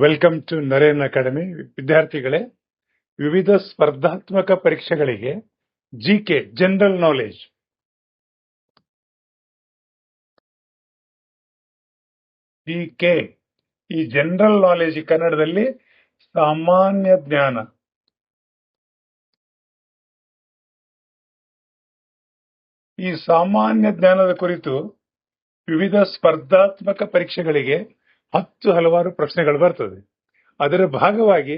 Welcome to Naren academy. ವಿದ್ಯಾರ್ಥಿಗಳೇ, ವಿವಿಧ ಸ್ಪರ್ಧಾತ್ಮಕ ಪರೀಕ್ಷೆಗಳಿಗೆ ಜಿಕೆ ಜನರಲ್ ನಾಲೆಜ್ ಜಿಕೆ ಈ ಜನರಲ್ ನಾಲೆಜ್ ಕನ್ನಡದಲ್ಲಿ ಸಾಮಾನ್ಯ ಜ್ಞಾನ. ಈ ಸಾಮಾನ್ಯ ಜ್ಞಾನದ ಕುರಿತು ವಿವಿಧ ಸ್ಪರ್ಧಾತ್ಮಕ ಪರೀಕ್ಷೆಗಳಿಗೆ ಹಲವಾರು ಪ್ರಶ್ನೆಗಳು ಬರ್ತದೆ. ಅದರ ಭಾಗವಾಗಿ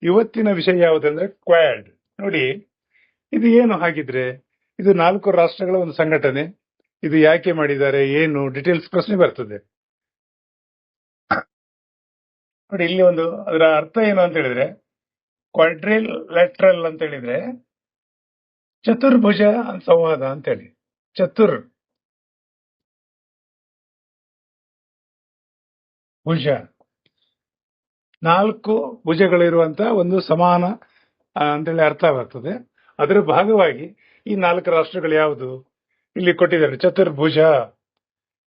ಇವತ್ತಿನ ವಿಷಯ ಯಾವುದಂದ್ರೆ ಕ್ವಾಡ್. ನೋಡಿ, ಇದು ಏನು ಹಾಗಿದ್ರೆ? ಇದು 4 ರಾಷ್ಟ್ರಗಳ ಒಂದು ಸಂಘಟನೆ. ಇದು ಯಾಕೆ ಮಾಡಿದ್ದಾರೆ, ಏನು ಡೀಟೇಲ್ಸ್ ಪ್ರಶ್ನೆ ಬರ್ತದೆ. ನೋಡಿ, ಇಲ್ಲಿ ಅದರ ಅರ್ಥ ಏನು ಅಂತ ಹೇಳಿದ್ರೆ, ಕ್ವಾಡ್ರಿಲ್ಯಾಟ್ರಲ್ ಅಂತ ಹೇಳಿದ್ರೆ ಚತುರ್ಭುಜ ಸಂವಾದ ಅಂತ ಹೇಳಿ. ಭುಜ, 4 ಭುಜಗಳಿರುವಂತ ಒಂದು ಸಮಾನ ಅಂತೇಳಿ ಅರ್ಥವಾಗ್ತದೆ. ಅದರ ಭಾಗವಾಗಿ ಈ 4 ರಾಷ್ಟ್ರಗಳು ಯಾವುದು ಇಲ್ಲಿ ಕೊಟ್ಟಿದ್ದಾರೆ, ಚತುರ್ಭುಜ.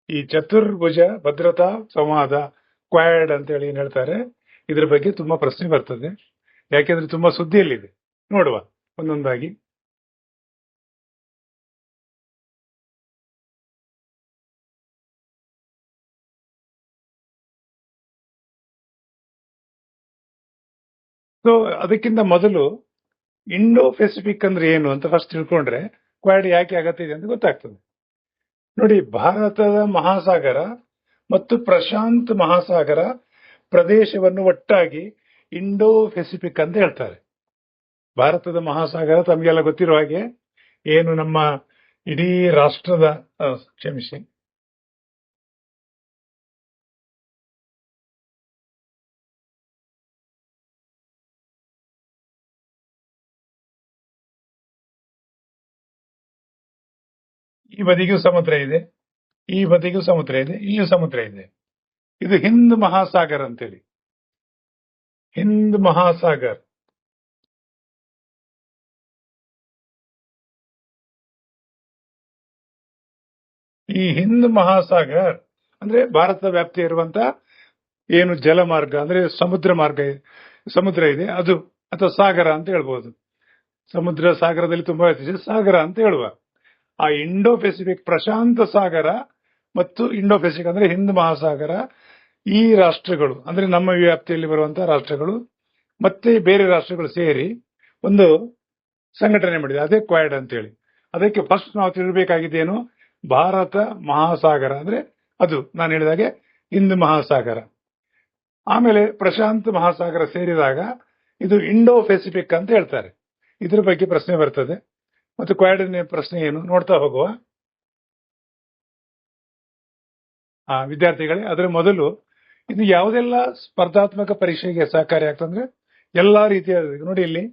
ಈ ಚತುರ್ಭುಜ ಭದ್ರತಾ ಸಂವಾದ, ಕ್ವಾಡ್ ಅಂತ ಹೇಳಿ ಏನ್ ಹೇಳ್ತಾರೆ. ಇದ್ರ ಬಗ್ಗೆ ತುಂಬಾ ಪ್ರಶ್ನೆ ಬರ್ತದೆ, ಯಾಕೆಂದ್ರೆ ತುಂಬಾ ಸುದ್ದಿಯಲ್ಲಿದೆ. ನೋಡುವ ಒಂದೊಂದಾಗಿ. ಸೊ ಅದಕ್ಕಿಂತ ಮೊದಲು ಇಂಡೋ ಪೆಸಿಫಿಕ್ ಅಂದ್ರೆ ಏನು ಅಂತ ಫಸ್ಟ್ ತಿಳ್ಕೊಂಡ್ರೆ ಕ್ವಾಡ್ ಯಾಕೆ ಅಗತ್ಯ ಇದೆ ಅಂತ ಗೊತ್ತಾಗ್ತದೆ. ನೋಡಿ, ಭಾರತದ ಮಹಾಸಾಗರ ಮತ್ತು ಪ್ರಶಾಂತ್ ಮಹಾಸಾಗರ ಪ್ರದೇಶವನ್ನು ಒಟ್ಟಾಗಿ ಇಂಡೋ ಪೆಸಿಫಿಕ್ ಅಂತ ಹೇಳ್ತಾರೆ. ಭಾರತದ ಮಹಾಸಾಗರ ತಮಗೆಲ್ಲ ಗೊತ್ತಿರುವ ಹಾಗೆ ಏನು ನಮ್ಮ ಇಡೀ ರಾಷ್ಟ್ರದ ಕ್ಷಮಿಸಿ ಈ ಬದಿಗೂ ಸಮುದ್ರ ಇದೆ, ಈ ಬದಿಗೂ ಸಮುದ್ರ ಇದೆ, ಇಲ್ಲೂ ಸಮುದ್ರ ಇದೆ. ಇದು ಹಿಂದ್ ಮಹಾಸಾಗರ್ ಅಂತೇಳಿ. ಹಿಂದ್ ಮಹಾಸಾಗರ್. ಈ ಹಿಂದ್ ಮಹಾಸಾಗರ್ ಅಂದ್ರೆ ಭಾರತದ ವ್ಯಾಪ್ತಿ ಇರುವಂತ ಏನು ಜಲಮಾರ್ಗ ಅಂದ್ರೆ ಸಮುದ್ರ ಇದೆ ಅದು, ಅಥವಾ ಸಾಗರ ಅಂತ ಹೇಳ್ಬೋದು. ಸಮುದ್ರ ಸಾಗರದಲ್ಲಿ ತುಂಬಾ ವ್ಯತ್ಯಾಸ, ಸಾಗರ ಅಂತ ಹೇಳುವ. ಆ ಇಂಡೋ ಪೆಸಿಫಿಕ್ ಪ್ರಶಾಂತ ಸಾಗರ ಮತ್ತು ಇಂಡೋ ಪೆಸಿಫಿಕ್ ಅಂದ್ರೆ ಹಿಂದ್ ಮಹಾಸಾಗರ, ಈ ರಾಷ್ಟ್ರಗಳು ಅಂದ್ರೆ ನಮ್ಮ ವ್ಯಾಪ್ತಿಯಲ್ಲಿ ಬರುವಂತಹ ರಾಷ್ಟ್ರಗಳು ಮತ್ತೆ ಬೇರೆ ರಾಷ್ಟ್ರಗಳು ಸೇರಿ ಒಂದು ಸಂಘಟನೆ ಮಾಡಿದೆ, ಅದೇ ಕ್ವಾಡ್ ಅಂತೇಳಿ. ಅದಕ್ಕೆ ಫಸ್ಟ್ ನಾವು ತಿಳಿಬೇಕಾಗಿದ್ದೇನು, ಭಾರತ ಮಹಾಸಾಗರ ಅಂದ್ರೆ ಅದು ನಾನು ಹೇಳಿದಾಗೆ ಹಿಂದ್ ಮಹಾಸಾಗರ, ಆಮೇಲೆ ಪ್ರಶಾಂತ ಮಹಾಸಾಗರ ಸೇರಿದಾಗ ಇದು ಇಂಡೋ ಪೆಸಿಫಿಕ್ ಅಂತ ಹೇಳ್ತಾರೆ. ಇದ್ರ ಬಗ್ಗೆ ಪ್ರಶ್ನೆ ಬರ್ತದೆ. ಮತ್ತು ಕ್ವಾಡಿನ ಪ್ರಶ್ನೆ ಏನು ನೋಡ್ತಾ ಹೋಗುವ ವಿದ್ಯಾರ್ಥಿಗಳೇ. ಅದರ ಮೊದಲು ಇದು ಯಾವುದೆಲ್ಲ ಸ್ಪರ್ಧಾತ್ಮಕ ಪರೀಕ್ಷೆಗೆ ಸಹಕಾರಿ ಆಗ್ತಂದ್ರೆ ಎಲ್ಲಾ ರೀತಿಯ. ನೋಡಿ, ಇಲ್ಲಿ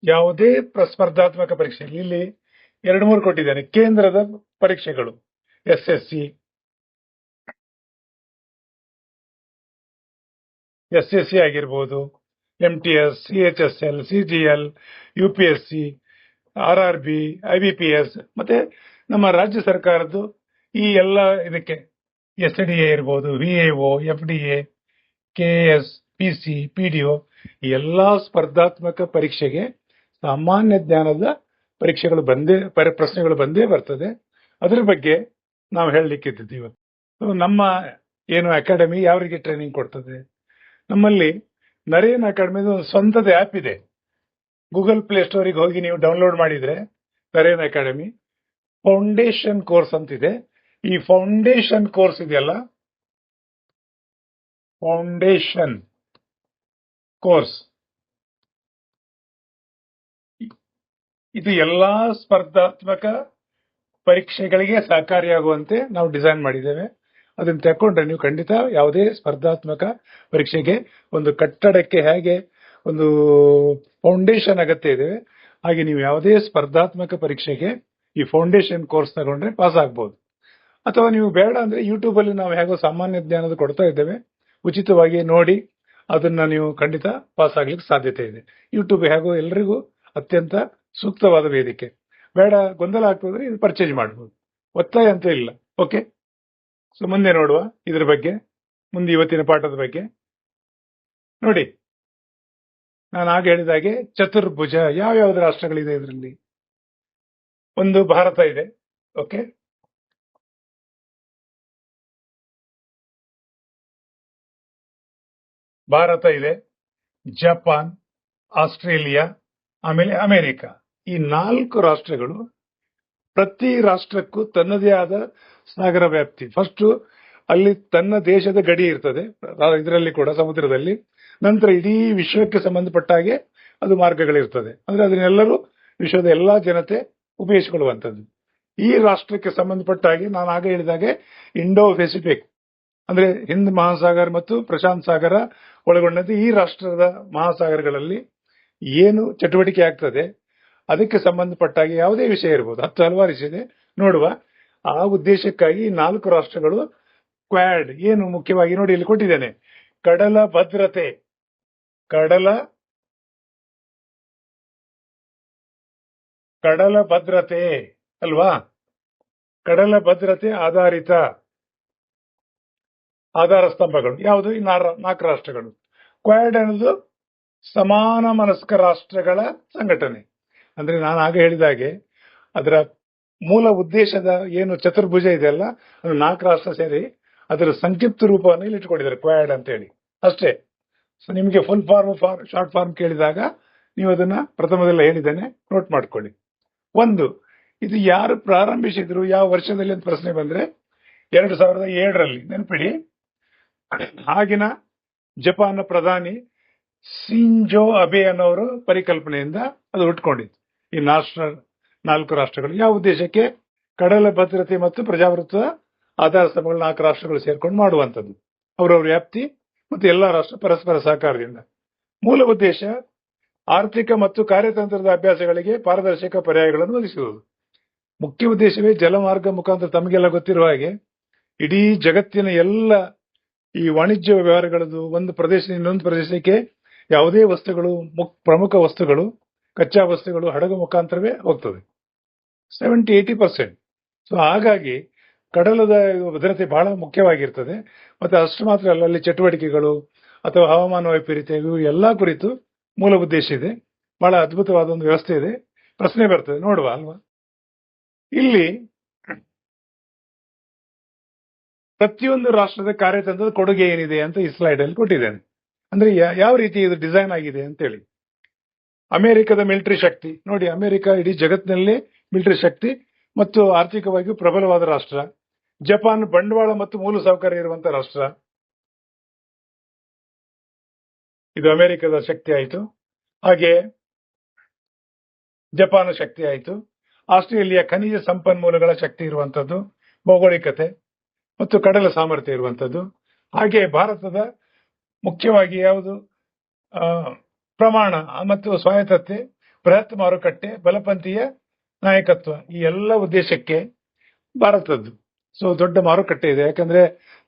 ಯಾವುದೇ ಸ್ಪರ್ಧಾತ್ಮಕ ಪರೀಕ್ಷೆ ಇಲ್ಲಿ 2-3 ಕೊಟ್ಟಿದ್ದೇನೆ. ಕೇಂದ್ರದ ಪರೀಕ್ಷೆಗಳು, SSC ಆಗಿರ್ಬೋದು, MTS, CHSL, CGL, UPSC, RRB, IBPS, ಮತ್ತೆ ನಮ್ಮ ರಾಜ್ಯ ಸರ್ಕಾರದ್ದು ಈ ಎಲ್ಲ ಇದಕ್ಕೆ SDA ಇರ್ಬೋದು, VAO, FDA, KS, PC, PDO, ಈ ಎಲ್ಲಾ ಸ್ಪರ್ಧಾತ್ಮಕ ಪರೀಕ್ಷೆಗೆ ಸಾಮಾನ್ಯ ಜ್ಞಾನದ ಪರೀಕ್ಷೆಗಳು ಪ್ರಶ್ನೆಗಳು ಬಂದೇ ಬರ್ತದೆ. ಅದರ ಬಗ್ಗೆ ನಾವು ಹೇಳಲಿಕ್ಕಿದ್ದೀವಿ ಇವತ್ತು. ನಮ್ಮ ಏನು ಅಕಾಡೆಮಿ ಯಾವರಿಗೆ ಟ್ರೈನಿಂಗ್ ಕೊಡ್ತದೆ, ನಮ್ಮಲ್ಲಿ ನರೇನ್ ಅಕಾಡೆಮಿ ಸ್ವಂತದ ಆ್ಯಪ್ ಇದೆ. ಗೂಗಲ್ ಪ್ಲೇ ಸ್ಟೋರಿಗೆ ಹೋಗಿ ನೀವು ಡೌನ್ಲೋಡ್ ಮಾಡಿದ್ರೆ ನರೇನ್ ಅಕಾಡೆಮಿ ಫೌಂಡೇಶನ್ ಕೋರ್ಸ್ ಅಂತಿದೆ. ಈ ಫೌಂಡೇಶನ್ ಕೋರ್ಸ್ ಇದೆಯಲ್ಲ, ಫೌಂಡೇಶನ್ ಕೋರ್ಸ್, ಇದು ಎಲ್ಲಾ ಸ್ಪರ್ಧಾತ್ಮಕ ಪರೀಕ್ಷೆಗಳಿಗೆ ಸಹಕಾರಿಯಾಗುವಂತೆ ನಾವು ಡಿಸೈನ್ ಮಾಡಿದ್ದೇವೆ. ಅದನ್ನು ತಕೊಂಡ್ರೆ ನೀವು ಖಂಡಿತ ಯಾವುದೇ ಸ್ಪರ್ಧಾತ್ಮಕ ಪರೀಕ್ಷೆಗೆ ಒಂದು ಕಟ್ಟಡಕ್ಕೆ ಹೇಗೆ ಒಂದು ಫೌಂಡೇಶನ್ ಅಗತ್ಯ ಇದೆ, ಹಾಗೆ ನೀವು ಯಾವುದೇ ಸ್ಪರ್ಧಾತ್ಮಕ ಪರೀಕ್ಷೆಗೆ ಈ ಫೌಂಡೇಶನ್ ಕೋರ್ಸ್ ತಗೊಂಡ್ರೆ ಪಾಸ್ ಆಗ್ಬಹುದು. ಅಥವಾ ನೀವು ಬೇಡ ಅಂದ್ರೆ ಯೂಟ್ಯೂಬ್ ಅಲ್ಲಿ ನಾವು ಹೇಗೋ ಸಾಮಾನ್ಯ ಜ್ಞಾನದ ಕೊಡ್ತಾ ಇದ್ದೇವೆ, ಉಚಿತವಾಗಿ ನೋಡಿ ಅದನ್ನ ನೀವು ಖಂಡಿತ ಪಾಸ್ ಆಗ್ಲಿಕ್ಕೆ ಸಾಧ್ಯತೆ ಇದೆ. ಯೂಟ್ಯೂಬ್ ಹೇಗೋ ಎಲ್ರಿಗೂ ಅತ್ಯಂತ ಸೂಕ್ತವಾದ ವೇದಿಕೆ. ಬೇಡ, ಗೊಂದಲ ಆಗ್ತದ್ರೆ ಇದು ಪರ್ಚೇಸ್ ಮಾಡಬಹುದು, ಒತ್ತಾಯ ಅಂತ ಇಲ್ಲ. ಓಕೆ, ಸೊ ಮುಂದೆ ನೋಡುವ ಇದ್ರ ಬಗ್ಗೆ, ಮುಂದೆ ಇವತ್ತಿನ ಪಾಠದ ಬಗ್ಗೆ. ನೋಡಿ, ನಾನು ಆಗ ಹೇಳಿದಾಗೆ ಚತುರ್ಭುಜ ಯಾವ್ಯಾವ್ದು ರಾಷ್ಟ್ರಗಳಿದೆ ಇದರಲ್ಲಿ. ಒಂದು ಭಾರತ ಇದೆ. ಓಕೆ, ಭಾರತ ಇದೆ, ಜಪಾನ್, ಆಸ್ಟ್ರೇಲಿಯಾ, ಆಮೇಲೆ ಅಮೆರಿಕ. ಈ 4 ರಾಷ್ಟ್ರಗಳು ಪ್ರತಿ ರಾಷ್ಟ್ರಕ್ಕೂ ತನ್ನದೇ ಆದ ಸಾಗರ ವ್ಯಾಪ್ತಿ. ಫಸ್ಟ್ ಅಲ್ಲಿ ತನ್ನ ದೇಶದ ಗಡಿ ಇರ್ತದೆ, ಇದರಲ್ಲಿ ಕೂಡ ಸಮುದ್ರದಲ್ಲಿ. ನಂತರ ಇಡೀ ವಿಶ್ವಕ್ಕೆ ಸಂಬಂಧಪಟ್ಟ ಹಾಗೆ ಅದು ಮಾರ್ಗಗಳಿರ್ತದೆ. ಅಂದ್ರೆ ಅದನ್ನೆಲ್ಲರೂ ವಿಶ್ವದ ಎಲ್ಲಾ ಜನತೆ ಉಪಯೋಗಿಸಿಕೊಳ್ಳುವಂಥದ್ದು. ಈ ರಾಷ್ಟ್ರಕ್ಕೆ ಸಂಬಂಧಪಟ್ಟ ಹಾಗೆ ನಾನು ಆಗ ಹೇಳಿದಾಗೆ ಇಂಡೋ ಪೆಸಿಫಿಕ್ ಅಂದ್ರೆ ಹಿಂದ್ ಮಹಾಸಾಗರ ಮತ್ತು ಪ್ರಶಾಂತ್ ಸಾಗರ ಒಳಗೊಂಡಂತೆ ಈ ರಾಷ್ಟ್ರದ ಮಹಾಸಾಗರಗಳಲ್ಲಿ ಏನು ಚಟುವಟಿಕೆ ಆಗ್ತದೆ ಅದಕ್ಕೆ ಸಂಬಂಧಪಟ್ಟಾಗಿ ಯಾವುದೇ ವಿಷಯ ಇರಬಹುದು, 10 ಹಲವಾರು ವಿಷಯ ಇದೆ ನೋಡುವ. ಆ ಉದ್ದೇಶಕ್ಕಾಗಿ 4 ರಾಷ್ಟ್ರಗಳು ಕ್ವಾಡ್ ಏನು ಮುಖ್ಯವಾಗಿ ನೋಡಿ ಇಲ್ಲಿ ಕೊಟ್ಟಿದ್ದೇನೆ. ಕಡಲ ಭದ್ರತೆ, ಕಡಲ ಭದ್ರತೆ ಅಲ್ವಾ, ಕಡಲ ಭದ್ರತೆ ಆಧಾರಿತ ಆಧಾರ ಸ್ತಂಭಗಳು ಯಾವುದು? ಈ 4 ರಾಷ್ಟ್ರಗಳು. ಕ್ವಾಡ್ ಅನ್ನೋದು ಸಮಾನ ಮನಸ್ಕ ರಾಷ್ಟ್ರಗಳ ಸಂಘಟನೆ. ಅಂದ್ರೆ ನಾನು ಆಗ ಹೇಳಿದಾಗೆ ಅದರ ಮೂಲ ಉದ್ದೇಶದ ಏನು ಚತುರ್ಭುಜ ಇದೆಯಲ್ಲ, ಅದು 4 ರಾಷ್ಟ್ರ ಸೇರಿ ಅದರ ಸಂಕ್ಷಿಪ್ತ ರೂಪವನ್ನು ಇಲ್ಲಿ ಇಟ್ಕೊಂಡಿದ್ದಾರೆ, ಕ್ವಾಡ್ ಅಂತ ಹೇಳಿ ಅಷ್ಟೇ. ಸೊ ನಿಮಗೆ ಫುಲ್ ಫಾರ್ಮ್ ಶಾರ್ಟ್ ಫಾರ್ಮ್ ಕೇಳಿದಾಗ ನೀವು ಅದನ್ನ ಪ್ರಥಮದಲ್ಲ ಹೇಳಿದ್ದೇನೆ, ನೋಟ್ ಮಾಡ್ಕೊಳ್ಳಿ. ಒಂದು, ಇದು ಯಾರು ಪ್ರಾರಂಭಿಸಿದ್ರು, ಯಾವ ವರ್ಷದಲ್ಲಿ ಅಂತ ಪ್ರಶ್ನೆ ಬಂದ್ರೆ 2007ರಲ್ಲಿ ನೆನಪಿಡಿ. ಆಗಿನ ಜಪಾನ್ನ ಪ್ರಧಾನಿ ಶಿಂಜೋ ಅಬೆ ಅನ್ನೋರು ಪರಿಕಲ್ಪನೆಯಿಂದ ಅದು ಹುಟ್ಕೊಂಡಿತ್ತು. ಈ 4 ರಾಷ್ಟ್ರಗಳು ಯಾವ ಉದ್ದೇಶಕ್ಕೆ? ಕಡಲ ಭದ್ರತೆ ಮತ್ತು ಪ್ರಜಾಪ್ರಭುತ್ವ ಆಧಾರ ಸ್ತಂಭಗಳು 4 ರಾಷ್ಟ್ರಗಳು ಸೇರ್ಕೊಂಡು ಮಾಡುವಂಥದ್ದು. ಅವರವ್ರ ವ್ಯಾಪ್ತಿ ಮತ್ತು ಎಲ್ಲಾ ರಾಷ್ಟ್ರ ಪರಸ್ಪರ ಸಹಕಾರದಿಂದ. ಮೂಲ ಉದ್ದೇಶ ಆರ್ಥಿಕ ಮತ್ತು ಕಾರ್ಯತಂತ್ರದ ಅಭ್ಯಾಸಗಳಿಗೆ ಪಾರದರ್ಶಕ ಪರ್ಯಾಯಗಳನ್ನು ಒದಗಿಸುವುದು. ಮುಖ್ಯ ಉದ್ದೇಶವೇ ಜಲಮಾರ್ಗ ಮುಖಾಂತರ ತಮಗೆಲ್ಲ ಗೊತ್ತಿರುವ ಹಾಗೆ ಇಡೀ ಜಗತ್ತಿನ ಎಲ್ಲ ಈ ವಾಣಿಜ್ಯ ವ್ಯವಹಾರಗಳದ್ದು ಒಂದು ಪ್ರದೇಶದಿಂದ ಇನ್ನೊಂದು ಪ್ರದೇಶಕ್ಕೆ ಯಾವುದೇ ವಸ್ತುಗಳು, ಪ್ರಮುಖ ವಸ್ತುಗಳು, ಕಚ್ಚಾ ವಸ್ತುಗಳು ಹಡಗು ಮುಖಾಂತರವೇ ಹೋಗ್ತದೆ 70-80%. ಸೊ ಹಾಗಾಗಿ ಕಡಲದ ಭದ್ರತೆ ಬಹಳ ಮುಖ್ಯವಾಗಿರ್ತದೆ. ಮತ್ತೆ ಅಷ್ಟು ಮಾತ್ರ ಅಲ್ಲ, ಅಲ್ಲಿ ಚಟುವಟಿಕೆಗಳು ಅಥವಾ ಹವಾಮಾನ ವೈಪರೀತ್ಯ ಇವು ಎಲ್ಲಾ ಕುರಿತು ಮೂಲ ಉದ್ದೇಶ ಇದೆ. ಬಹಳ ಅದ್ಭುತವಾದ ಒಂದು ವ್ಯವಸ್ಥೆ ಇದೆ. ಪ್ರಶ್ನೆ ಬರ್ತದೆ ನೋಡುವ ಅಲ್ವಾ. ಇಲ್ಲಿ ಪ್ರತಿಯೊಂದು ರಾಷ್ಟ್ರದ ಕಾರ್ಯತಂತ್ರದ ಕೊಡುಗೆ ಏನಿದೆ ಅಂತ ಈ ಸ್ಲೈಡ್ ಅಲ್ಲಿ ಕೊಟ್ಟಿದ್ದೇನೆ. ಅಂದ್ರೆ ಯಾವ ರೀತಿ ಇದು ಡಿಸೈನ್ ಆಗಿದೆ ಅಂತ ಹೇಳಿ. ಅಮೆರಿಕದ ಮಿಲಿಟರಿ ಶಕ್ತಿ ನೋಡಿ, ಅಮೆರಿಕ ಇಡೀ ಜಗತ್ತಿನಲ್ಲಿ ಮಿಲಿಟರಿ ಶಕ್ತಿ ಮತ್ತು ಆರ್ಥಿಕವಾಗಿ ಪ್ರಬಲವಾದ ರಾಷ್ಟ್ರ. ಜಪಾನ್ ಬಂಡವಾಳ ಮತ್ತು ಮೂಲ ಸೌಕರ್ಯ ಇರುವಂತಹ ರಾಷ್ಟ್ರ. ಇದು ಅಮೆರಿಕದ ಶಕ್ತಿ ಆಯಿತು. ಹಾಗೆ ಜಪಾನ್ ಶಕ್ತಿ ಆಯಿತು. ಆಸ್ಟ್ರೇಲಿಯಾ ಖನಿಜ ಸಂಪನ್ಮೂಲಗಳ ಶಕ್ತಿ ಇರುವಂತದ್ದು, ಭೌಗೋಳಿಕತೆ ಮತ್ತು ಕಡಲ ಸಾಮರ್ಥ್ಯ ಇರುವಂತದ್ದು. ಹಾಗೆ ಭಾರತದ ಮುಖ್ಯವಾಗಿ ಯಾವುದು? ಪ್ರಮಾಣ ಮತ್ತು ಸ್ವಾಯತ್ತತೆ, ಬೃಹತ್ ಮಾರುಕಟ್ಟೆ, ಬಲಪಂಥೀಯ ನಾಯಕತ್ವ. ಈ ಎಲ್ಲ ಉದ್ದೇಶಕ್ಕೆ ಭಾರತದ್ದು. ಸೊ ದೊಡ್ಡ ಮಾರುಕಟ್ಟೆ ಇದೆ. ಯಾಕಂದ್ರೆ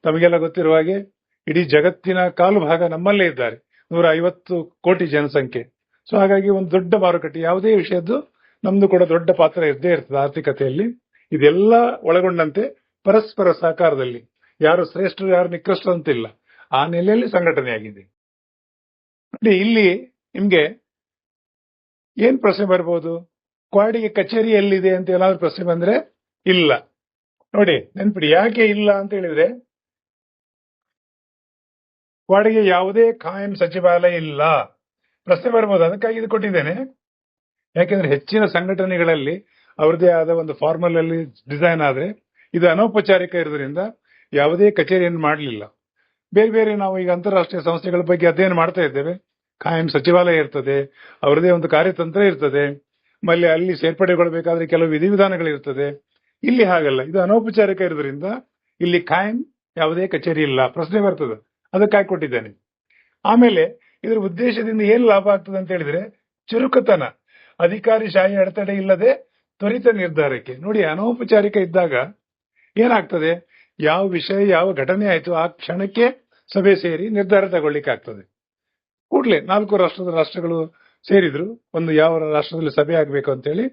ತಮಗೆಲ್ಲ ಗೊತ್ತಿರುವ ಹಾಗೆ ಇಡೀ ಜಗತ್ತಿನ ಕಾಲು ಭಾಗ ನಮ್ಮಲ್ಲೇ ಇದ್ದಾರೆ, 150 ಕೋಟಿ ಜನಸಂಖ್ಯೆ. ಸೊ ಹಾಗಾಗಿ ಒಂದು ದೊಡ್ಡ ಮಾರುಕಟ್ಟೆ. ಯಾವುದೇ ವಿಷಯದ್ದು ನಮ್ದು ಕೂಡ ದೊಡ್ಡ ಪಾತ್ರ ಇದ್ದೇ ಇರ್ತದೆ ಆರ್ಥಿಕತೆಯಲ್ಲಿ. ಇದೆಲ್ಲ ಒಳಗೊಂಡಂತೆ ಪರಸ್ಪರ ಸಹಕಾರದಲ್ಲಿ ಯಾರು ಶ್ರೇಷ್ಠರು ಯಾರು ನಿಕೃಷ್ಟರು ಅಂತಿಲ್ಲ, ಆ ನೆಲೆಯಲ್ಲಿ ಸಂಘಟನೆಯಾಗಿದೆ. ನೋಡಿ ಇಲ್ಲಿ ನಿಮ್ಗೆ ಏನ್ ಪ್ರಶ್ನೆ ಬರ್ಬೋದು? ಕ್ವಾಡಿಗೆ ಕಚೇರಿ ಎಲ್ಲಿದೆ ಅಂತ ಏನಾದ್ರು ಪ್ರಶ್ನೆ ಬಂದ್ರೆ ಇಲ್ಲ. ನೋಡಿ ನೆನ್ಪಿಡಿ, ಯಾಕೆ ಇಲ್ಲ ಅಂತ ಹೇಳಿದ್ರೆ ಕ್ವಾಡಿಗೆ ಯಾವುದೇ ಕಾಯಂ ಸಚಿವಾಲಯ ಇಲ್ಲ. ಪ್ರಶ್ನೆ ಬರ್ಬೋದು, ಅದಕ್ಕಾಗಿ ಇದು ಕೊಟ್ಟಿದ್ದೇನೆ. ಯಾಕೆಂದ್ರೆ ಹೆಚ್ಚಿನ ಸಂಘಟನೆಗಳಲ್ಲಿ ಅವ್ರದೇ ಆದ ಒಂದು ಫಾರ್ಮಲ್ ಅಲ್ಲಿ ಡಿಸೈನ್ ಆದ್ರೆ, ಇದು ಅನೌಪಚಾರಿಕ ಇರೋದ್ರಿಂದ ಯಾವುದೇ ಕಚೇರಿಯನ್ನು ಮಾಡಲಿಲ್ಲ. ಬೇರೆ ಬೇರೆ ನಾವು ಈಗ ಅಂತಾರಾಷ್ಟ್ರೀಯ ಸಂಸ್ಥೆಗಳ ಬಗ್ಗೆ ಅಧ್ಯಯನ ಮಾಡ್ತಾ ಇದ್ದೇವೆ. ಕಾಯಂ ಸಚಿವಾಲಯ ಇರ್ತದೆ, ಅವರದೇ ಒಂದು ಕಾರ್ಯತಂತ್ರ ಇರ್ತದೆ, ಆಮೇಲೆ ಅಲ್ಲಿ ಸೇರ್ಪಡೆಗೊಳ್ಳಬೇಕಾದ್ರೆ ಕೆಲವು ವಿಧಿವಿಧಾನಗಳಿರ್ತದೆ. ಇಲ್ಲಿ ಹಾಗಲ್ಲ, ಇದು ಅನೌಪಚಾರಿಕ ಇರೋದ್ರಿಂದ ಇಲ್ಲಿ ಕಾಯಂ ಯಾವುದೇ ಕಚೇರಿ ಇಲ್ಲ. ಪ್ರಶ್ನೆ ಬರ್ತದೆ, ಅದಕ್ಕಾಗಿ ಕೊಟ್ಟಿದ್ದೇನೆ. ಆಮೇಲೆ ಇದರ ಉದ್ದೇಶದಿಂದ ಏನ್ ಲಾಭ ಆಗ್ತದೆ ಅಂತ ಹೇಳಿದ್ರೆ ಚುರುಕುತನ, ಅಧಿಕಾರಿಶಾಹಿ ಅಡೆತಡೆ ಇಲ್ಲದೆ ತ್ವರಿತ ನಿರ್ಧಾರಕ್ಕೆ. ನೋಡಿ ಅನೌಪಚಾರಿಕ ಇದ್ದಾಗ ಏನಾಗ್ತದೆ, ಯಾವ ವಿಷಯ ಯಾವ ಘಟನೆ ಆಯ್ತು ಆ ಕ್ಷಣಕ್ಕೆ ಸಭೆ ಸೇರಿ ನಿರ್ಧಾರ ತಗೊಳ್ಳಿಕ್ಕೆ ಆಗ್ತದೆ. ಕೂಡಲೇ 4 ರಾಷ್ಟ್ರಗಳು ಸೇರಿದ್ರು, ಒಂದು ಯಾವ ರಾಷ್ಟ್ರದಲ್ಲಿ ಸಭೆ ಆಗಬೇಕು ಅಂತ ಹೇಳಿ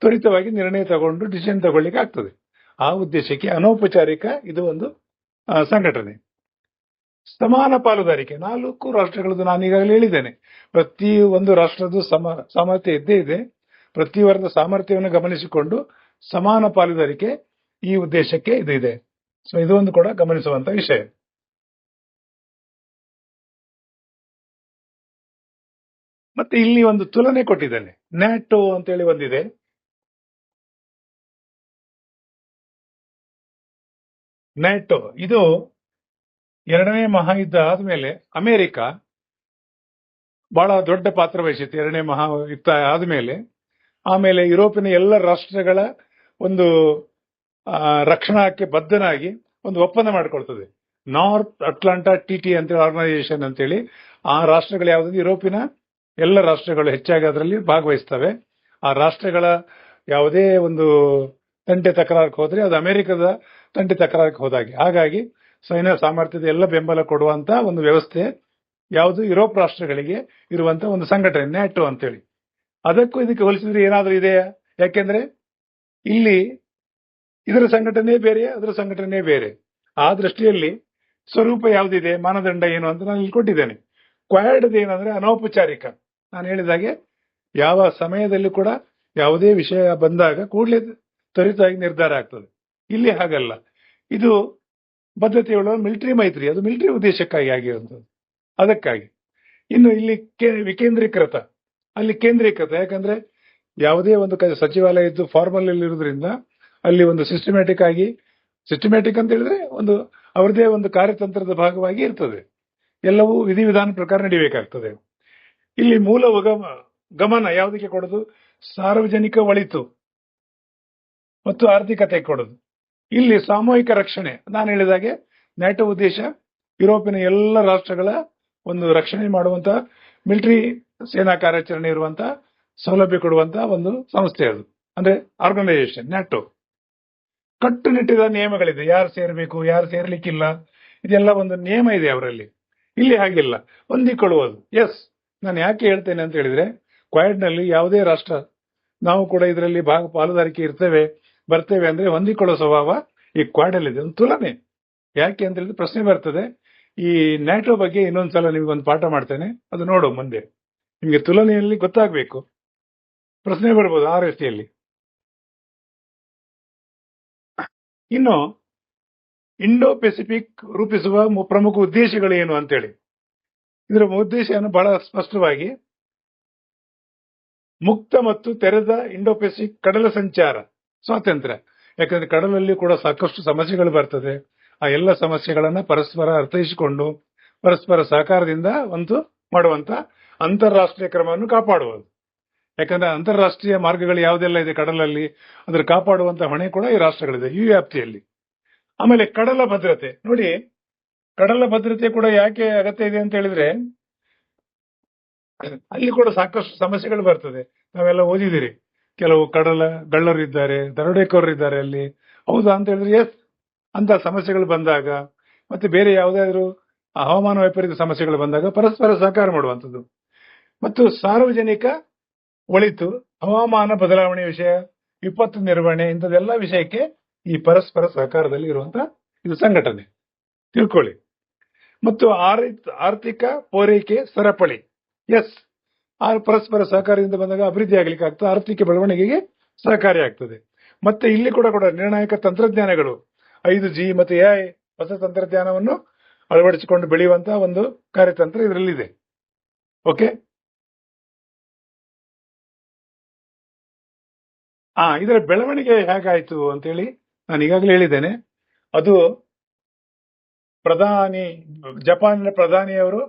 ತ್ವರಿತವಾಗಿ ನಿರ್ಣಯ ತಗೊಂಡು ಡಿಸಿಷನ್ ತಗೊಳ್ಳಿಕ್ಕೆ ಆಗ್ತದೆ. ಆ ಉದ್ದೇಶಕ್ಕೆ ಅನೌಪಚಾರಿಕ ಇದು ಒಂದು ಸಂಘಟನೆ. ಸಮಾನ ಪಾಲುದಾರಿಕೆ 4 ರಾಷ್ಟ್ರಗಳದ್ದು ನಾನು ಈಗಾಗಲೇ ಹೇಳಿದ್ದೇನೆ. ಪ್ರತಿ ಒಂದು ರಾಷ್ಟ್ರದ ಸಾಮರ್ಥ್ಯ ಇದ್ದೇ ಇದೆ. ಪ್ರತಿ ವರ್ಗದ ಸಾಮರ್ಥ್ಯವನ್ನು ಗಮನಿಸಿಕೊಂಡು ಸಮಾನ ಪಾಲುದಾರಿಕೆ ಈ ಉದ್ದೇಶಕ್ಕೆ ಇದು ಇದೆ. ಸೊ ಇದು ಒಂದು ಕೂಡ ಗಮನಿಸುವಂತ ವಿಷಯ. ಮತ್ತೆ ಇಲ್ಲಿ ಒಂದು ತುಲನೆ ಕೊಟ್ಟಿದ್ದೇನೆ. ನ್ಯಾಟೋ ಅಂತೇಳಿ ಒಂದಿದೆ. ನ್ಯಾಟೋ ಇದು 2ನೇ ಮಹಾಯುದ್ಧ ಆದ್ಮೇಲೆ ಅಮೆರಿಕ ಬಹಳ ದೊಡ್ಡ ಪಾತ್ರ ವಹಿಸಿತ್ತು. 2ನೇ ಮಹಾಯುದ್ಧ ಆದ್ಮೇಲೆ ಆಮೇಲೆ ಯುರೋಪಿನ ಎಲ್ಲ ರಾಷ್ಟ್ರಗಳ ಒಂದು ರಕ್ಷಣಾಕ್ಕೆ ಬದ್ಧನಾಗಿ ಒಂದು ಒಪ್ಪಂದ ಮಾಡಿಕೊಳ್ತದೆ. ನಾರ್ತ್ ಅಟ್ಲಾಂಟಾ ಟಿಟಿ ಅಂತೇಳಿ ಆರ್ಗನೈಸೇಷನ್ ಅಂತೇಳಿ. ಆ ರಾಷ್ಟ್ರಗಳು ಯಾವುದಾದ್ರು ಯುರೋಪಿನ ಎಲ್ಲ ರಾಷ್ಟ್ರಗಳು ಹೆಚ್ಚಾಗಿ ಅದರಲ್ಲಿ ಭಾಗವಹಿಸ್ತವೆ. ಆ ರಾಷ್ಟ್ರಗಳ ಯಾವುದೇ ಒಂದು ತಂಟೆ ತಕರಾರಕ್ಕೆ ಹೋದ್ರೆ ಅದು ಅಮೆರಿಕದ ತಂಟೆ ತಕರಾರಕ್ಕೆ ಹೋದಾಗೆ. ಹಾಗಾಗಿ ಸೈನ್ಯ ಸಾಮರ್ಥ್ಯದ ಎಲ್ಲ ಬೆಂಬಲ ಕೊಡುವಂತ ಒಂದು ವ್ಯವಸ್ಥೆ ಯಾವುದು ಯುರೋಪ್ ರಾಷ್ಟ್ರಗಳಿಗೆ ಇರುವಂತ ಒಂದು ಸಂಘಟನೆ ನ್ಯಾಟೋ ಅಂತೇಳಿ. ಅದಕ್ಕೂ ಇದಕ್ಕೆ ಹೋಲಿಸಿದ್ರೆ ಏನಾದ್ರೂ ಇದೆಯಾ? ಯಾಕೆಂದ್ರೆ ಇಲ್ಲಿ ಇದರ ಸಂಘಟನೆ ಬೇರೆ, ಅದರ ಸಂಘಟನೆ ಬೇರೆ. ಆ ದೃಷ್ಟಿಯಲ್ಲಿ ಸ್ವರೂಪ ಯಾವುದಿದೆ, ಮಾನದಂಡ ಏನು ಅಂತ ನಾನು ಇಲ್ಲಿ ಕೊಟ್ಟಿದ್ದೇನೆ. ಕ್ವಾಡ್ ಏನಂದ್ರೆ ಅನೌಪಚಾರಿಕ. ನಾನು ಹೇಳಿದಾಗೆ ಯಾವ ಸಮಯದಲ್ಲಿ ಕೂಡ ಯಾವುದೇ ವಿಷಯ ಬಂದಾಗ ಕೂಡಲೇ ತ್ವರಿತವಾಗಿ ನಿರ್ಧಾರ ಆಗ್ತದೆ. ಇಲ್ಲಿ ಹಾಗಲ್ಲ. ಇದು ಬದ್ಧತೆಯುಳ್ಳ ಮಿಲಿಟರಿ ಮೈತ್ರಿ, ಅದು ಮಿಲಿಟರಿ ಉದ್ದೇಶಕ್ಕಾಗಿ ಆಗಿರುವಂಥದ್ದು. ಅದಕ್ಕಾಗಿ ಇನ್ನು ಇಲ್ಲಿ ವಿಕೇಂದ್ರೀಕೃತ, ಅಲ್ಲಿ ಕೇಂದ್ರೀಕೃತ. ಯಾಕಂದ್ರೆ ಯಾವುದೇ ಒಂದು ಸಚಿವಾಲಯ ಇದ್ದು ಫಾರ್ಮಲ್ ಅಲ್ಲಿ ಇರುವುದರಿಂದ ಅಲ್ಲಿ ಒಂದು ಸಿಸ್ಟಮ್ಯಾಟಿಕ್ ಅಂತ ಹೇಳಿದ್ರೆ ಒಂದು ಅವರದೇ ಒಂದು ಕಾರ್ಯತಂತ್ರದ ಭಾಗವಾಗಿ ಇರ್ತದೆ. ಎಲ್ಲವೂ ವಿಧಿವಿಧಾನ ಪ್ರಕಾರ ನಡಿಬೇಕಾಗ್ತದೆ. ಇಲ್ಲಿ ಮೂಲ ಗಮನ ಯಾವುದಕ್ಕೆ ಕೊಡೋದು? ಸಾರ್ವಜನಿಕ ಒಳಿತು ಮತ್ತು ಆರ್ಥಿಕತೆ ಕೊಡೋದು. ಇಲ್ಲಿ ಸಾಮೂಹಿಕ ರಕ್ಷಣೆ. ನಾನು ಹೇಳಿದಾಗೆ ನ್ಯಾಟೋ ಉದ್ದೇಶ ಯುರೋಪಿನ ಎಲ್ಲ ರಾಷ್ಟ್ರಗಳ ಒಂದು ರಕ್ಷಣೆ ಮಾಡುವಂತ ಮಿಲಿಟರಿ ಸೇನಾ ಕಾರ್ಯಾಚರಣೆ ಇರುವಂತ ಸೌಲಭ್ಯ ಕೊಡುವಂತ ಒಂದು ಸಂಸ್ಥೆ ಅದು. ಅಂದ್ರೆ ಆರ್ಗನೈಸೇಷನ್ ನ್ಯಾಟೋ. ಕಟ್ಟುನಿಟ್ಟಿನ ನಿಯಮಗಳಿದೆ. ಯಾರು ಸೇರಬೇಕು, ಯಾರು ಸೇರ್ಲಿಕ್ಕಿಲ್ಲ, ಇದೆಲ್ಲ ಒಂದು ನಿಯಮ ಇದೆ ಅವರಲ್ಲಿ. ಇಲ್ಲಿ ಹಾಗಿಲ್ಲ, ಹೊಂದಿಕೊಳ್ಳುವುದು. ಎಸ್, ನಾನು ಯಾಕೆ ಹೇಳ್ತೇನೆ ಅಂತ ಹೇಳಿದ್ರೆ ಕ್ವಾಡ್ ನಲ್ಲಿ ಯಾವುದೇ ರಾಷ್ಟ್ರ ನಾವು ಕೂಡ ಇದರಲ್ಲಿ ಪಾಲುದಾರಿಕೆ ಬರ್ತೇವೆ ಅಂದ್ರೆ ಹೊಂದಿಕೊಳ್ಳೋ ಸ್ವಭಾವ ಈ ಕ್ವಾಡ್ ಅಲ್ಲಿ ಇದೆ. ಒಂದು ತುಲನೆ ಯಾಕೆ ಅಂತ ಹೇಳಿದ್ರೆ ಪ್ರಶ್ನೆ ಬರ್ತದೆ. ಈ ನ್ಯಾಟೋ ಬಗ್ಗೆ ಇನ್ನೊಂದ್ಸಲ ನಿಮ್ಗೊಂದು ಪಾಠ ಮಾಡ್ತೇನೆ, ಅದು ನೋಡು ಮುಂದೆ. ನಿಮ್ಗೆ ತುಲನೆಯಲ್ಲಿ ಗೊತ್ತಾಗಬೇಕು, ಪ್ರಶ್ನೆ ಬರ್ಬೋದು ಆ ರೀತಿಯಲ್ಲಿ. ಇನ್ನು ಇಂಡೋ ಪೆಸಿಫಿಕ್ ರೂಪಿಸುವ ಪ್ರಮುಖ ಉದ್ದೇಶಗಳು ಏನು ಅಂತೇಳಿ, ಇದರ ಉದ್ದೇಶವನ್ನು ಬಹಳ ಸ್ಪಷ್ಟವಾಗಿ ಮುಕ್ತ ಮತ್ತು ತೆರೆದ ಇಂಡೋ ಪೆಸಿಫಿಕ್ ಕಡಲ ಸಂಚಾರ ಸ್ವಾತಂತ್ರ್ಯ. ಯಾಕಂದ್ರೆ ಕಡಲಲ್ಲಿ ಕೂಡ ಸಾಕಷ್ಟು ಸಮಸ್ಯೆಗಳು ಬರ್ತದೆ. ಆ ಎಲ್ಲ ಸಮಸ್ಯೆಗಳನ್ನ ಪರಸ್ಪರ ಅರ್ಥೈಸಿಕೊಂಡು ಪರಸ್ಪರ ಸಹಕಾರದಿಂದ ಒಂದು ಮಾಡುವಂತ ಅಂತಾರಾಷ್ಟ್ರೀಯ ಕ್ರಮವನ್ನು ಕಾಪಾಡುವುದು. ಯಾಕಂದ್ರೆ ಅಂತಾರಾಷ್ಟ್ರೀಯ ಮಾರ್ಗಗಳು ಯಾವುದೆಲ್ಲ ಇದೆ ಕಡಲಲ್ಲಿ, ಅದರ ಕಾಪಾಡುವಂತ ಹೊಣೆ ಕೂಡ ಈ ರಾಷ್ಟ್ರಗಳಿದೆ ಈ ವ್ಯಾಪ್ತಿಯಲ್ಲಿ. ಆಮೇಲೆ ಕಡಲ ಭದ್ರತೆ ನೋಡಿ, ಕಡಲ ಭದ್ರತೆ ಕೂಡ ಯಾಕೆ ಅಗತ್ಯ ಇದೆ ಅಂತ ಹೇಳಿದ್ರೆ ಅಲ್ಲಿ ಕೂಡ ಸಾಕಷ್ಟು ಸಮಸ್ಯೆಗಳು ಬರ್ತದೆ. ನಾವೆಲ್ಲ ಓದಿದಿರಿ, ಕೆಲವು ಗಳ್ಳರಿದ್ದಾರೆ, ದರೋಡೆಕೋರರಿದ್ದಾರೆ ಅಲ್ಲಿ. ಹೌದಾ ಅಂತ ಹೇಳಿದ್ರೆ ಎಸ್, ಅಂತ ಸಮಸ್ಯೆಗಳು ಬಂದಾಗ ಮತ್ತೆ ಬೇರೆ ಯಾವುದಾದ್ರೂ ಹವಾಮಾನ ವೈಪರೀತ್ಯ ಸಮಸ್ಯೆಗಳು ಬಂದಾಗ ಪರಸ್ಪರ ಸಹಕಾರ ಮಾಡುವಂಥದ್ದು. ಮತ್ತು ಸಾರ್ವಜನಿಕ ಒಳಿತು, ಹವಾಮಾನ ಬದಲಾವಣೆ ವಿಷಯ, ವಿಪತ್ತು ನಿರ್ವಹಣೆ, ಇಂಥದ್ದೆಲ್ಲ ವಿಷಯಕ್ಕೆ ಈ ಪರಸ್ಪರ ಸಹಕಾರದಲ್ಲಿ ಇರುವಂತ ಇದು ಸಂಘಟನೆ ತಿಳ್ಕೊಳ್ಳಿ. ಮತ್ತು ಆರ್ಥಿಕ ಪೂರೈಕೆ ಸರಪಳಿ. ಎಸ್, ಆ ಪರಸ್ಪರ ಸಹಕಾರದಿಂದ ಬಂದಾಗ ಅಭಿವೃದ್ಧಿ ಆಗ್ಲಿಕ್ಕೆ ಆಗ್ತದೆ, ಆರ್ಥಿಕ ಬೆಳವಣಿಗೆಗೆ ಸಹಕಾರಿ ಆಗ್ತದೆ. ಮತ್ತೆ ಇಲ್ಲಿ ಕೂಡ ನಿರ್ಣಾಯಕ ತಂತ್ರಜ್ಞಾನಗಳು 5G ಮತ್ತು AI ಹೊಸ ತಂತ್ರಜ್ಞಾನವನ್ನು ಅಳವಡಿಸಿಕೊಂಡು ಬೆಳೆಯುವಂತಹ ಒಂದು ಕಾರ್ಯತಂತ್ರ ಇದರಲ್ಲಿದೆ. ಓಕೆ, ಇದರ ಬೆಳವಣಿಗೆ ಹೇಗಾಯ್ತು ಅಂತೇಳಿ ನಾನು ಈಗಾಗಲೇ ಹೇಳಿದ್ದೇನೆ. ಅದು ಜಪಾನಿನ ಪ್ರಧಾನಿಯವರು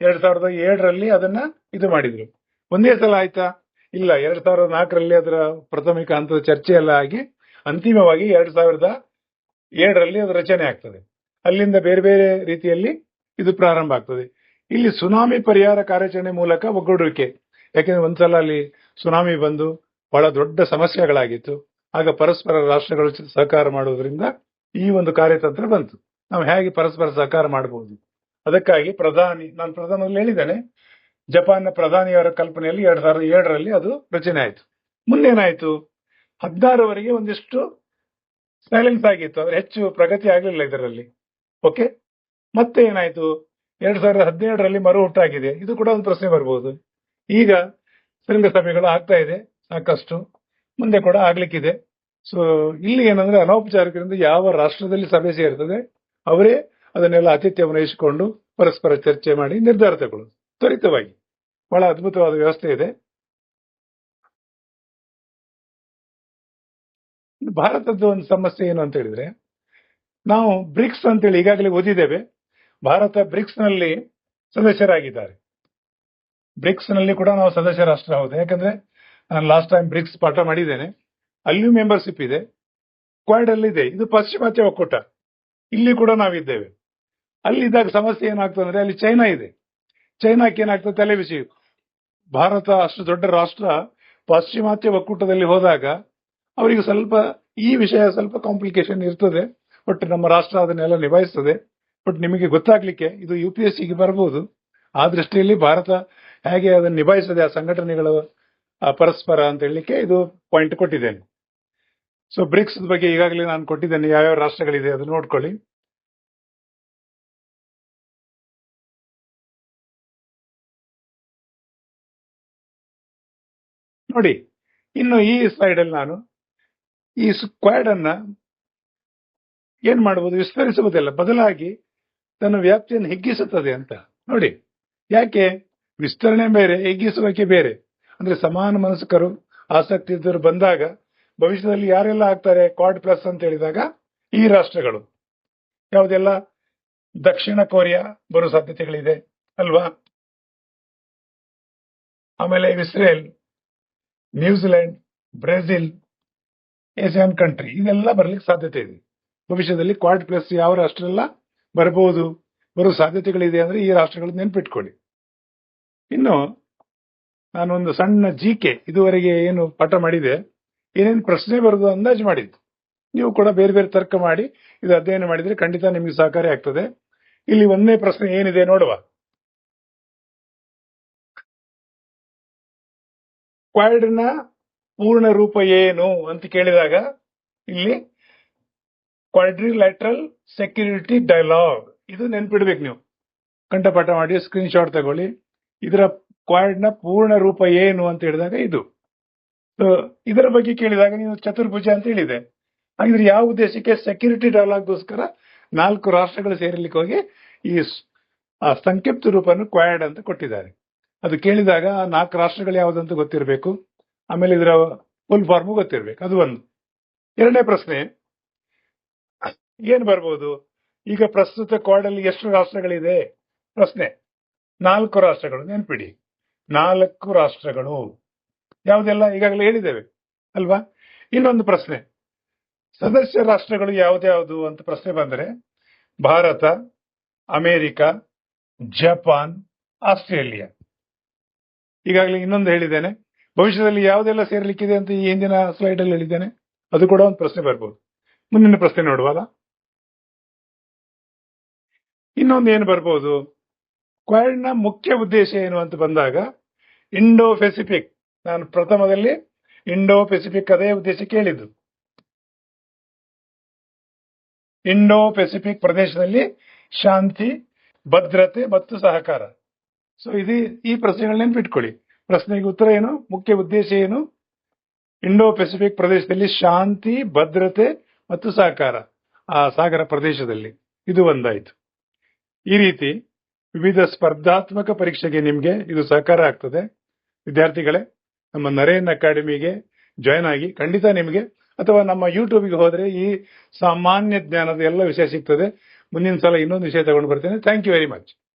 2007ರಲ್ಲಿ ಅದನ್ನ ಇದು ಮಾಡಿದ್ರು. ಒಂದೇ ಸಲ ಆಯ್ತಾ? ಇಲ್ಲ, 2004ರಲ್ಲಿ ಅದರ ಪ್ರಾಥಮಿಕ ಹಂತದ ಚರ್ಚೆ ಎಲ್ಲ ಆಗಿ ಅಂತಿಮವಾಗಿ 2007ರಲ್ಲಿ ಅದು ರಚನೆ ಆಗ್ತದೆ. ಅಲ್ಲಿಂದ ಬೇರೆ ಬೇರೆ ರೀತಿಯಲ್ಲಿ ಇದು ಪ್ರಾರಂಭ ಆಗ್ತದೆ. ಇಲ್ಲಿ ಸುನಾಮಿ ಪರಿಹಾರ ಕಾರ್ಯಾಚರಣೆ ಮೂಲಕ ಒಗ್ಗೂಡುವಿಕೆ. ಯಾಕೆಂದ್ರೆ ಒಂದ್ಸಲ ಅಲ್ಲಿ ಸುನಾಮಿ ಬಂದು ಬಹಳ ದೊಡ್ಡ ಸಮಸ್ಯೆಗಳಾಗಿತ್ತು. ಆಗ ಪರಸ್ಪರ ರಾಷ್ಟ್ರಗಳು ಸಹಕಾರ ಮಾಡುವುದರಿಂದ ಈ ಒಂದು ಕಾರ್ಯತಂತ್ರ ಬಂತು. ನಾವು ಹೇಗೆ ಪರಸ್ಪರ ಸಹಕಾರ ಮಾಡಬಹುದು, ಅದಕ್ಕಾಗಿ ನಾನು ಪ್ರಧಾನದಲ್ಲಿ ಹೇಳಿದ್ದೇನೆ, ಜಪಾನ್ನ ಪ್ರಧಾನಿಯವರ ಕಲ್ಪನೆಯಲ್ಲಿ 2007ರಲ್ಲಿ ಅದು ರಚನೆ ಆಯಿತು. ಮುಂದೇನಾಯ್ತು? 16ವರೆಗೆ ಒಂದಿಷ್ಟು ಸೈಲೆನ್ಸ್ ಆಗಿತ್ತು, ಆದ್ರೆ ಹೆಚ್ಚು ಪ್ರಗತಿ ಆಗಲಿಲ್ಲ ಇದರಲ್ಲಿ. ಓಕೆ, ಮತ್ತೆ ಏನಾಯ್ತು, 2017ರಲ್ಲಿ ಮರು ಹುಟ್ಟಾಗಿದೆ. ಇದು ಕೂಡ ಒಂದು ಪ್ರಶ್ನೆ ಬರ್ಬೋದು. ಈಗ ಶೃಂಗಸಭೆಗಳು ಆಗ್ತಾ ಇದೆ ಸಾಕಷ್ಟು, ಮುಂದೆ ಕೂಡ ಆಗ್ಲಿಕ್ಕಿದೆ. ಸೊ ಇಲ್ಲಿ ಏನಂದ್ರೆ ಅನೌಪಚಾರಿಕರಿಂದ ಯಾವ ರಾಷ್ಟ್ರದಲ್ಲಿ ಸಭೆ ಸೇರ್ತದೆ ಅವರೇ ಅದನ್ನೆಲ್ಲ ಆತಿಥ್ಯ ವಹಿಸಿಕೊಂಡು ಪರಸ್ಪರ ಚರ್ಚೆ ಮಾಡಿ ನಿರ್ಧಾರ ತಗೊಳ್ಳೋದು ತ್ವರಿತವಾಗಿ. ಬಹಳ ಅದ್ಭುತವಾದ ವ್ಯವಸ್ಥೆ ಇದೆ. ಭಾರತದ ಒಂದು ಸಮಸ್ಯೆ ಏನು ಅಂತ ಹೇಳಿದ್ರೆ, ನಾವು ಬ್ರಿಕ್ಸ್ ಅಂತೇಳಿ ಈಗಾಗಲೇ ಓದಿದ್ದೇವೆ. ಭಾರತ ಬ್ರಿಕ್ಸ್ ನಲ್ಲಿ ಸದಸ್ಯರಾಗಿದ್ದಾರೆ. ಬ್ರಿಕ್ಸ್ ನಲ್ಲಿ ಕೂಡ ನಾವು ಸದಸ್ಯ ರಾಷ್ಟ್ರ ಹೌದು. ಯಾಕಂದ್ರೆ ನಾನು ಲಾಸ್ಟ್ ಟೈಮ್ ಬ್ರಿಕ್ಸ್ ಪಾಠ ಮಾಡಿದ್ದೇನೆ. ಅಲ್ಲಿಯೂ ಮೆಂಬರ್ಶಿಪ್ ಇದೆ, ಕ್ವಾಡ್ ಅಲ್ಲಿ ಇದೆ. ಇದು ಪಾಶ್ಚಿಮಾತ್ಯ ಒಕ್ಕೂಟ, ಇಲ್ಲಿ ಕೂಡ ನಾವಿದ್ದೇವೆ. ಅಲ್ಲಿದ್ದಾಗ ಸಮಸ್ಯೆ ಏನಾಗ್ತದೆ ಅಂದ್ರೆ, ಅಲ್ಲಿ ಚೈನಾ ಇದೆ. ಚೈನಾಕ್ಕೆ ಏನಾಗ್ತದೆ, ತಲೆ ಬಿಸಿ. ಭಾರತ ಅಷ್ಟು ದೊಡ್ಡ ರಾಷ್ಟ್ರ ಪಾಶ್ಚಿಮಾತ್ಯ ಒಕ್ಕೂಟದಲ್ಲಿ ಹೋದಾಗ ಅವರಿಗೆ ಸ್ವಲ್ಪ ಈ ವಿಷಯ ಸ್ವಲ್ಪ ಕಾಂಪ್ಲಿಕೇಶನ್ ಇರ್ತದೆ. ಬಟ್ ನಮ್ಮ ರಾಷ್ಟ್ರ ಅದನ್ನೆಲ್ಲ ನಿಭಾಯಿಸ್ತದೆ. ಬಟ್ ನಿಮಗೆ ಗೊತ್ತಾಗ್ಲಿಕ್ಕೆ ಇದು UPSCಗೆ ಬರಬಹುದು. ಆ ದೃಷ್ಟಿಯಲ್ಲಿ ಭಾರತ ಹೇಗೆ ಅದನ್ನು ನಿಭಾಯಿಸದೆ ಆ ಸಂಘಟನೆಗಳ ಪರಸ್ಪರ ಅಂತ ಹೇಳಲಿಕ್ಕೆ ಇದು ಪಾಯಿಂಟ್ ಕೊಟ್ಟಿದ್ದೇನೆ. ಸೊ ಬ್ರಿಕ್ಸ್ ಬಗ್ಗೆ ಈಗಾಗಲೇ ನಾನು ಕೊಟ್ಟಿದ್ದೇನೆ, ಯಾವ್ಯಾವ ರಾಷ್ಟ್ರಗಳಿದೆ ಅದನ್ನು ನೋಡ್ಕೊಳ್ಳಿ. ನೋಡಿ, ಇನ್ನು ಈ ಸ್ಲೈಡ್ ಅಲ್ಲಿ ನಾನು ಈ ಸ್ಕ್ವಾಡ್ ಅನ್ನ ಏನ್ ಮಾಡಬಹುದು, ವಿಸ್ತರಿಸುವುದಿಲ್ಲ, ಬದಲಾಗಿ ತನ್ನ ವ್ಯಾಪ್ತಿಯನ್ನು ಹಿಗ್ಗಿಸುತ್ತದೆ ಅಂತ. ನೋಡಿ, ಯಾಕೆ ವಿಸ್ತರಣೆ ಬೇರೆ, ಹಿಗ್ಗಿಸುವಿಕೆ ಬೇರೆ. ಅಂದ್ರೆ ಸಮಾನ ಮನಸ್ಕರು, ಆಸಕ್ತಿ ಇದ್ದವರು ಬಂದಾಗ ಭವಿಷ್ಯದಲ್ಲಿ ಯಾರೆಲ್ಲ ಆಗ್ತಾರೆ ಕ್ವಾಡ್ ಪ್ಲಸ್ ಅಂತ ಹೇಳಿದಾಗ ಈ ರಾಷ್ಟ್ರಗಳು ಯಾವುದೆಲ್ಲ, ದಕ್ಷಿಣ ಕೊರಿಯಾ ಬರೋ ಸಾಧ್ಯತೆಗಳಿದೆ ಅಲ್ವಾ, ಆಮೇಲೆ Israel, New Zealand, Brazil, Asian country, ಇದೆಲ್ಲ ಬರ್ಲಿಕ್ಕೆ ಸಾಧ್ಯತೆ ಇದೆ. ಭವಿಷ್ಯದಲ್ಲಿ ಕ್ವಾಡ್ ಪ್ಲಸ್ ಯಾವ ರಾಷ್ಟ್ರ ಎಲ್ಲ ಬರಬಹುದು, ಬರೋ ಸಾಧ್ಯತೆಗಳಿದೆ ಅಂದ್ರೆ ಈ ರಾಷ್ಟ್ರಗಳು ನೆನ್ಪಿಟ್ಕೊಳ್ಳಿ. ಇನ್ನು ನಾನೊಂದು ಸಣ್ಣ GK ಇದುವರೆಗೆ ಏನು ಪಾಠ ಮಾಡಿದೆ, ಏನೇನು ಪ್ರಶ್ನೆ ಬರೋದು ಅಂದಾಜು ಮಾಡಿದ್ದು. ನೀವು ಕೂಡ ಬೇರೆ ಬೇರೆ ತರ್ಕ ಮಾಡಿ ಇದು ಅಧ್ಯಯನ ಮಾಡಿದ್ರೆ ಖಂಡಿತ ನಿಮಗೆ ಸಹಕಾರಿ ಆಗ್ತದೆ. ಇಲ್ಲಿ ಒಂದನೇ ಪ್ರಶ್ನೆ ಏನಿದೆ ನೋಡುವ. ಕ್ವಾಡ್ನ ಪೂರ್ಣ ರೂಪ ಏನು ಅಂತ ಕೇಳಿದಾಗ ಇಲ್ಲಿ ಕ್ವಾಡ್ರಿಲ್ಯಾಟ್ರಲ್ ಸೆಕ್ಯೂರಿಟಿ ಡೈಲಾಗ್, ಇದು ನೆನ್ಪಿಡ್ಬೇಕು. ನೀವು ಕಂಠಪಾಠ ಮಾಡಿ ಸ್ಕ್ರೀನ್ ಶಾಟ್ ತಗೊಳ್ಳಿ. ಇದರ ಕ್ವಾಡ್ನ ಪೂರ್ಣ ರೂಪ ಏನು ಅಂತ ಹೇಳಿದಾಗ ಇದು. ಇದರ ಬಗ್ಗೆ ಕೇಳಿದಾಗ ನೀವು ಚತುರ್ಭುಜ ಅಂತ ಹೇಳಿದೆ. ಹಾಗಿದ್ರೆ ಯಾವ ಉದ್ದೇಶಕ್ಕೆ? ಸೆಕ್ಯೂರಿಟಿ ಡೈಲಾಗ್ಗೋಸ್ಕರ 4 ರಾಷ್ಟ್ರಗಳು ಸೇರಲಿಕ್ಕೆ ಹೋಗಿ ಈ ಸಂಕ್ಷಿಪ್ತ ರೂಪವನ್ನು ಕ್ವಾಡ್ ಅಂತ ಕೊಟ್ಟಿದ್ದಾರೆ. ಅದು ಕೇಳಿದಾಗ 4 ರಾಷ್ಟ್ರಗಳು ಯಾವುದಂತ ಗೊತ್ತಿರಬೇಕು, ಆಮೇಲೆ ಇದರ ಫುಲ್ ಫಾರ್ಮ್ ಗೊತ್ತಿರಬೇಕು. ಅದು ಒಂದು. ಎರಡನೇ ಪ್ರಶ್ನೆ ಏನ್ ಬರ್ಬೋದು, ಈಗ ಪ್ರಸ್ತುತ ಕ್ವಾಡ್ ಅಲ್ಲಿ ಎಷ್ಟು ರಾಷ್ಟ್ರಗಳಿದೆ? ಪ್ರಶ್ನೆ 4 ರಾಷ್ಟ್ರಗಳು, ನೆನ್ಪಿಡಿ 4 ರಾಷ್ಟ್ರಗಳು. ಯಾವುದೆಲ್ಲ ಈಗಾಗಲೇ ಹೇಳಿದ್ದೇವೆ ಅಲ್ವಾ. ಇನ್ನೊಂದು ಪ್ರಶ್ನೆ, ಸದಸ್ಯ ರಾಷ್ಟ್ರಗಳು ಯಾವ್ದ್ಯಾವುದು ಅಂತ ಪ್ರಶ್ನೆ ಬಂದರೆ ಭಾರತ, ಅಮೆರಿಕ, ಜಪಾನ್, ಆಸ್ಟ್ರೇಲಿಯಾ. ಈಗಾಗಲೇ ಇನ್ನೊಂದು ಹೇಳಿದ್ದೇನೆ, ಭವಿಷ್ಯದಲ್ಲಿ ಯಾವುದೆಲ್ಲ ಸೇರ್ಲಿಕ್ಕಿದೆ ಅಂತ ಈ ಹಿಂದಿನ ಸ್ಲೈಡ್ ಅಲ್ಲಿ ಹೇಳಿದ್ದೇನೆ. ಅದು ಕೂಡ ಒಂದು ಪ್ರಶ್ನೆ ಬರ್ಬೋದು. ಮುಂದಿನ ಪ್ರಶ್ನೆ ನೋಡುವಲ್ಲ. ಇನ್ನೊಂದು ಏನು ಬರ್ಬೋದು, ಕ್ವಾಡ್ನ ಮುಖ್ಯ ಉದ್ದೇಶ ಏನು ಅಂತ ಬಂದಾಗ ಇಂಡೋ ಪೆಸಿಫಿಕ್. ನಾನು ಪ್ರಥಮದಲ್ಲಿ ಇಂಡೋ ಪೆಸಿಫಿಕ್ ಅದೇ ಉದ್ದೇಶಕ್ಕೆ ಹೇಳಿದ್ದು. ಇಂಡೋ ಪೆಸಿಫಿಕ್ ಪ್ರದೇಶದಲ್ಲಿ ಶಾಂತಿ, ಭದ್ರತೆ ಮತ್ತು ಸಹಕಾರ. ಸೊ ಇದು ಈ ಪ್ರಶ್ನೆಗಳನ್ನ ನೆನ್ಪಿಟ್ಕೊಳ್ಳಿ. ಪ್ರಶ್ನೆಗೆ ಉತ್ತರ ಏನು, ಮುಖ್ಯ ಉದ್ದೇಶ ಏನು? ಇಂಡೋ ಪೆಸಿಫಿಕ್ ಪ್ರದೇಶದಲ್ಲಿ ಶಾಂತಿ, ಭದ್ರತೆ ಮತ್ತು ಸಹಕಾರ, ಆ ಸಾಗರ ಪ್ರದೇಶದಲ್ಲಿ. ಇದು ಒಂದಾಯ್ತು. ಈ ರೀತಿ ವಿವಿಧ ಸ್ಪರ್ಧಾತ್ಮಕ ಪರೀಕ್ಷೆಗೆ ನಿಮ್ಗೆ ಇದು ಸಹಕಾರ ಆಗ್ತದೆ. ವಿದ್ಯಾರ್ಥಿಗಳೇ, ನಮ್ಮ ನರೇನ್ ಅಕಾಡೆಮಿಗೆ ಜಾಯ್ನ್ ಆಗಿ ಖಂಡಿತ ನಿಮಗೆ, ಅಥವಾ ನಮ್ಮ ಯೂಟ್ಯೂಬ್ಗೆ ಹೋದ್ರೆ ಈ ಸಾಮಾನ್ಯ ಜ್ಞಾನದ ಎಲ್ಲ ವಿಷಯ ಸಿಗ್ತದೆ. ಮುಂದಿನ ಸಲ ಇನ್ನೊಂದು ವಿಷಯ ತಗೊಂಡು ಬರ್ತೇನೆ. Thank you very much.